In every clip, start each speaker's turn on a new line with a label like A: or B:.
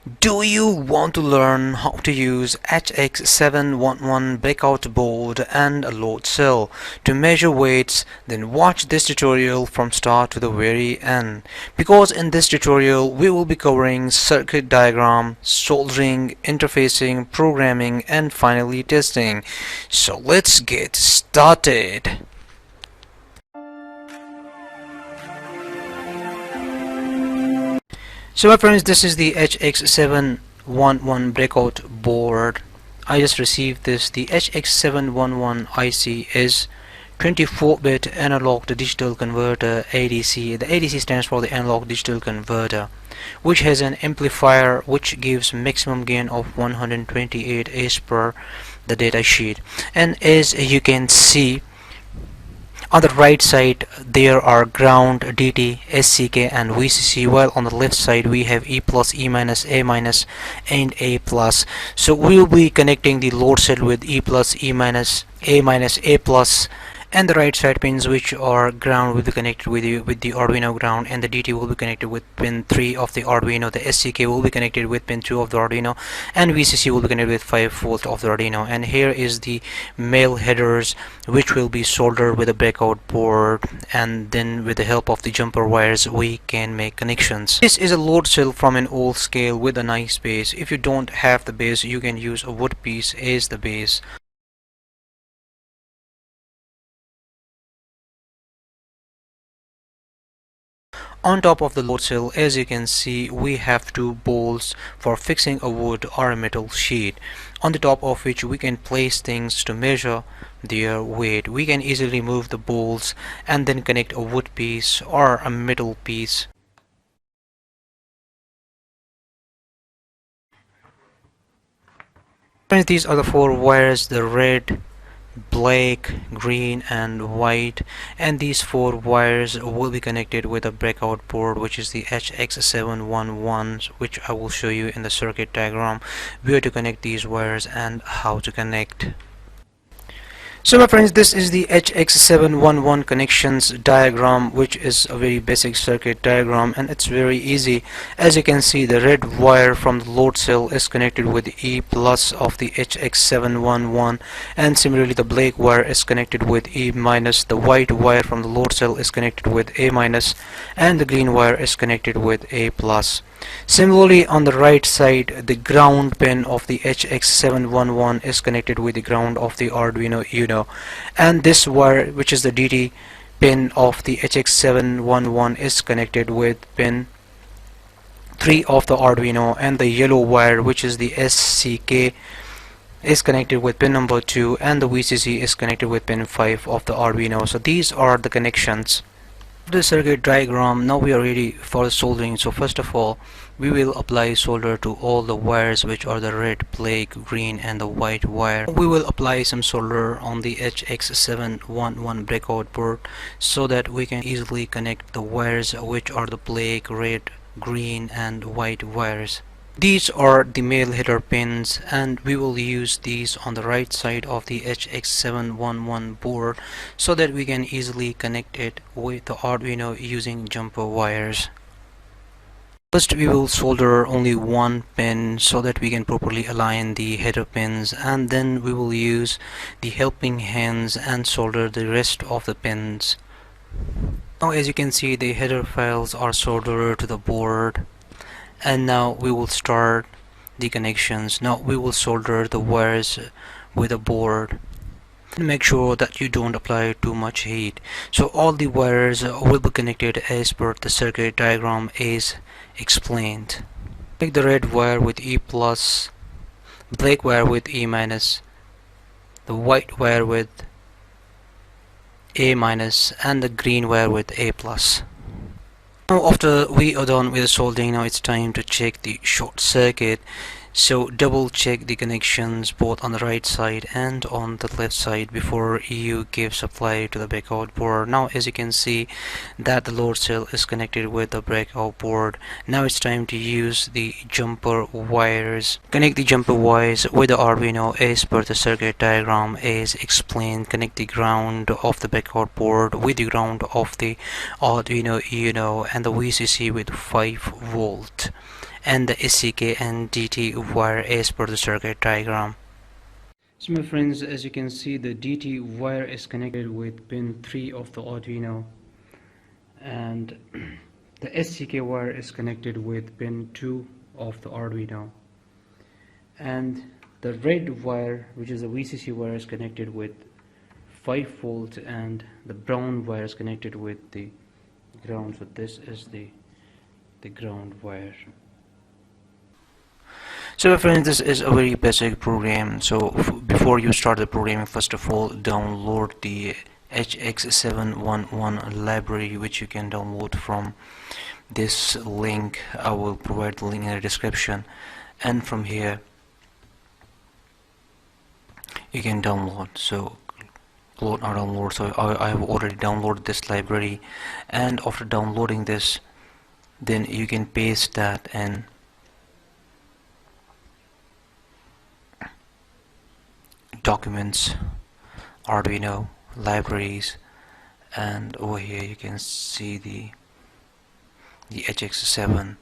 A: Do you want to learn how to use HX711 breakout board and a load cell to measure weights? Then watch this tutorial from start to the very end, because in this tutorial we will be covering circuit diagram, soldering, interfacing, programming, and finally testing. So let's get started. So my friends, this is the HX711 breakout board. I just received this. The HX711 IC is 24-bit analog to digital converter ADC. The ADC stands for the analog digital converter, which has an amplifier which gives maximum gain of 128 as per the data sheet. And as you can see, on the right side there are ground, DT, SCK and VCC, while on the left side we have E plus, E minus, A minus and A plus. So we will be connecting the load cell with E plus, E minus, A plus, and the right side pins which are ground will be connected with the Arduino ground, and the DT will be connected with pin 3 of the Arduino, the SCK will be connected with pin 2 of the Arduino, and VCC will be connected with 5 volt of the Arduino. And here is the male headers which will be soldered with a breakout board, and then with the help of the jumper wires we can make connections. This is a load cell from an old scale with a nice base. If you don't have the base, you can use a wood piece as the base. On top of the load cell, as you can see, we have two bolts for fixing a wood or a metal sheet, on the top of which we can place things to measure their weight. We can easily remove the bolts and then connect a wood piece or a metal piece. Friends, these are the four wires: the red, black, green and white, and these four wires will be connected with a breakout board which is the HX711, which I will show you in the circuit diagram where to connect these wires and how to connect. So my friends, this is the HX711 connections diagram, which is a very basic circuit diagram, and it's very easy. As you can see, the red wire from the load cell is connected with E plus of the HX711, and similarly the black wire is connected with E minus, the white wire from the load cell is connected with A minus, and the green wire is connected with A plus. Similarly, on the right side, the ground pin of the HX711 is connected with the ground of the Arduino Uno, and this wire, which is the DT pin of the HX711, is connected with pin 3 of the Arduino, and the yellow wire, which is the SCK, is connected with pin number 2, and the VCC is connected with pin 5 of the Arduino. So these are the connections. The circuit diagram. Now we are ready for the soldering. So first of all, we will apply solder to all the wires, which are the red, black, green and the white wire. We will apply some solder on the HX711 breakout board so that we can easily connect the wires, which are the black, red, green and white wires. These are the male header pins, and we will use these on the right side of the HX711 board so that we can easily connect it with the Arduino using jumper wires. First we will solder only one pin so that we can properly align the header pins, and then we will use the helping hands and solder the rest of the pins. Now as you can see, the header files are soldered to the board. And now we will start the connections. Now we will solder the wires with a board. Make sure that you don't apply too much heat. So all the wires will be connected as per the circuit diagram as explained. Take the red wire with E plus, black wire with E minus, the white wire with A minus, and the green wire with A plus. Now after we are done with the soldering, now it's time to check the short circuit. So double check the connections both on the right side and on the left side before you give supply to the breakout board. Now as you can see that the load cell is connected with the breakout board. Now it's time to use the jumper wires. Connect the jumper wires with the Arduino as per the circuit diagram as explained. Connect the ground of the breakout board with the ground of the Arduino Uno and the VCC with 5 volt. and the SCK and DT wire as per the circuit diagram. So my friends, as you can see, the DT wire is connected with pin 3 of the Arduino, and the SCK wire is connected with pin 2 of the Arduino, and the red wire, which is the VCC wire, is connected with 5 volts, and the brown wire is connected with the ground. So this is the ground wire. So friends, this is a very basic program. So before you start the programming, first of all, download the HX711 library, which you can download from this link. I will provide the link in the description, and from here you can download. So load or download. So I have already downloaded this library, and after downloading this, then you can paste that in documents, Arduino, libraries, and over here you can see the HX711.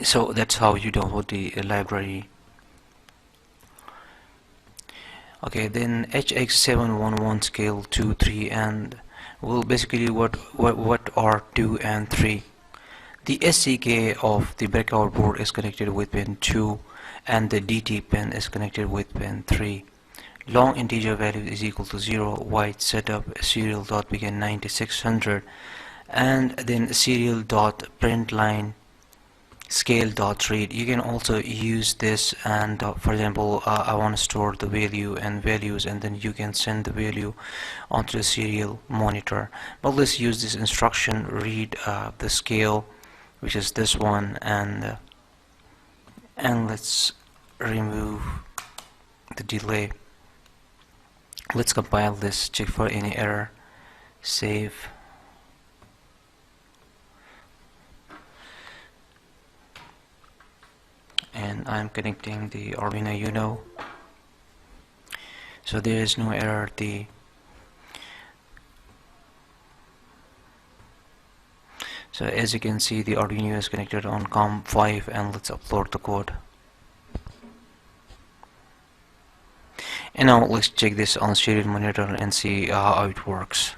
A: So that's how you download the library. Okay, then HX711 scale 2, 3, and well, basically what are 2 and 3? The SCK of the breakout board is connected with pin 2, and the DT pin is connected with pin 3. Long integer value is equal to 0, white setup serial dot begin 9600, and then serial dot print line scale dot read. You can also use this, and for example, I want to store the value and values, and then you can send the value onto the serial monitor. But let's use this instruction, read the scale, which is this one, and let's remove the delay. Let's compile this, check for any error, save. And I'm connecting the Arduino Uno, so there is no error. So as you can see, the Arduino is connected on COM5, and let's upload the code. And now let's check this on serial monitor and see how it works.